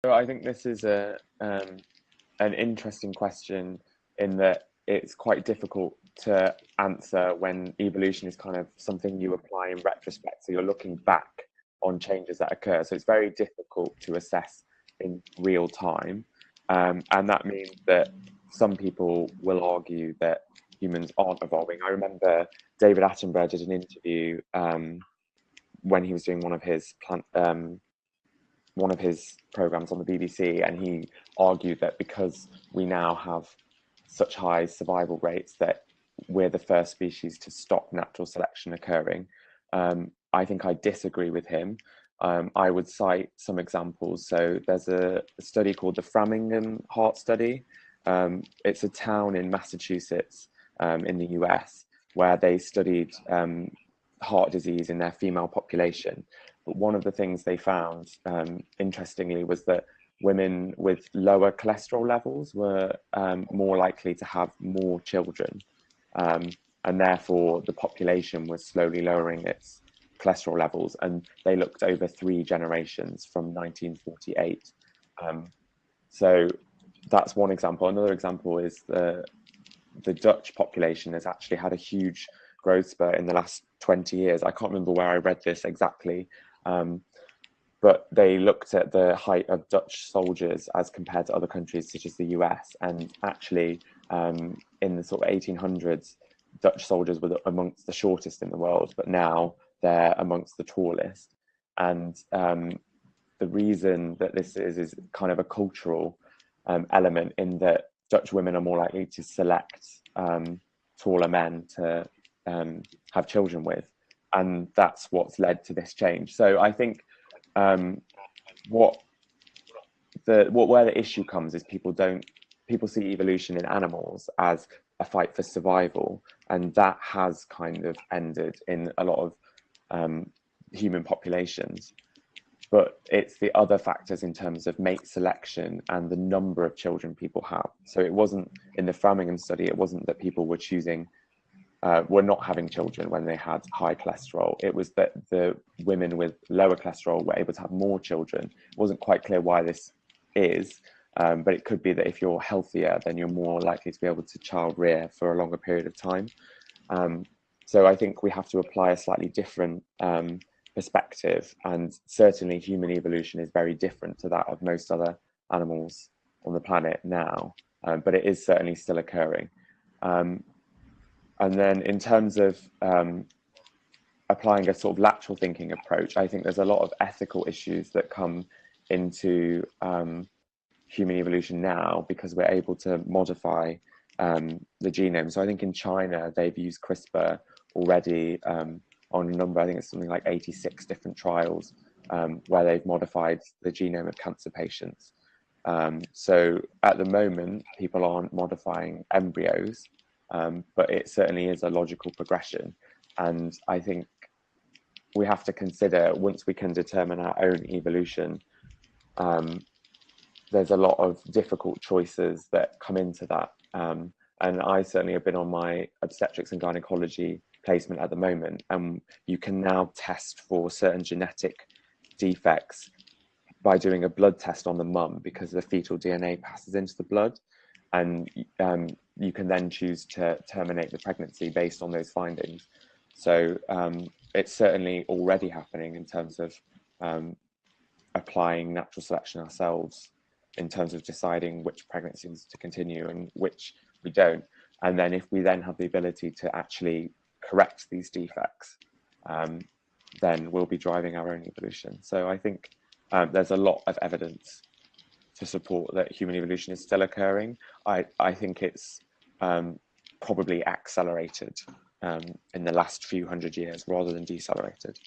So I think this is an interesting question in that it's quite difficult to answer when evolution is kind of something you apply in retrospect. So you're looking back on changes that occur. So it's very difficult to assess in real time. And that means that some people will argue that humans aren't evolving. I remember David Attenborough did an interview when he was doing one of his programs on the BBC, and he argued that because we now have such high survival rates that we're the first species to stop natural selection occurring. I think I disagree with him. I would cite some examples. So there's a study called the Framingham Heart Study. It's a town in Massachusetts in the US where they studied heart disease in their female population. But one of the things they found, interestingly, was that women with lower cholesterol levels were more likely to have more children. And therefore, the population was slowly lowering its cholesterol levels. And they looked over 3 generations from 1948. So that's one example. Another example is the Dutch population has actually had a huge growth spurt in the last 20 years. I can't remember where I read this exactly, but they looked at the height of Dutch soldiers as compared to other countries such as the US. And actually, in the sort of 1800s, Dutch soldiers were amongst the shortest in the world, but now they're amongst the tallest. And the reason that this is kind of a cultural element in that Dutch women are more likely to select taller men to have children with, and that's what's led to this change. So I think where the issue comes is people see evolution in animals as a fight for survival, and that has kind of ended in a lot of human populations. But it's the other factors in terms of mate selection and the number of children people have. So it wasn't in the Framingham study, it wasn't that people were were not having children when they had high cholesterol. It was that the women with lower cholesterol were able to have more children. It wasn't quite clear why this is, but it could be that if you're healthier, then you're more likely to be able to child rear for a longer period of time. So I think we have to apply a slightly different perspective, and certainly human evolution is very different to that of most other animals on the planet now, but it is certainly still occurring. And then in terms of applying a sort of lateral thinking approach, I think there's a lot of ethical issues that come into human evolution now because we're able to modify the genome. So I think in China, they've used CRISPR already on a number, I think it's something like 86 different trials where they've modified the genome of cancer patients. So at the moment, people aren't modifying embryos, but it certainly is a logical progression. And I think we have to consider, once we can determine our own evolution, there's a lot of difficult choices that come into that. And I certainly have been on my obstetrics and gynecology placement at the moment, and you can now test for certain genetic defects by doing a blood test on the mum, because the fetal DNA passes into the blood, and you can then choose to terminate the pregnancy based on those findings. So it's certainly already happening in terms of applying natural selection ourselves, in terms of deciding which pregnancies to continue and which we don't. And then if we then have the ability to actually correct these defects, then we'll be driving our own evolution. So I think there's a lot of evidence to support that human evolution is still occurring. I think it's probably accelerated in the last few hundred years rather than decelerated.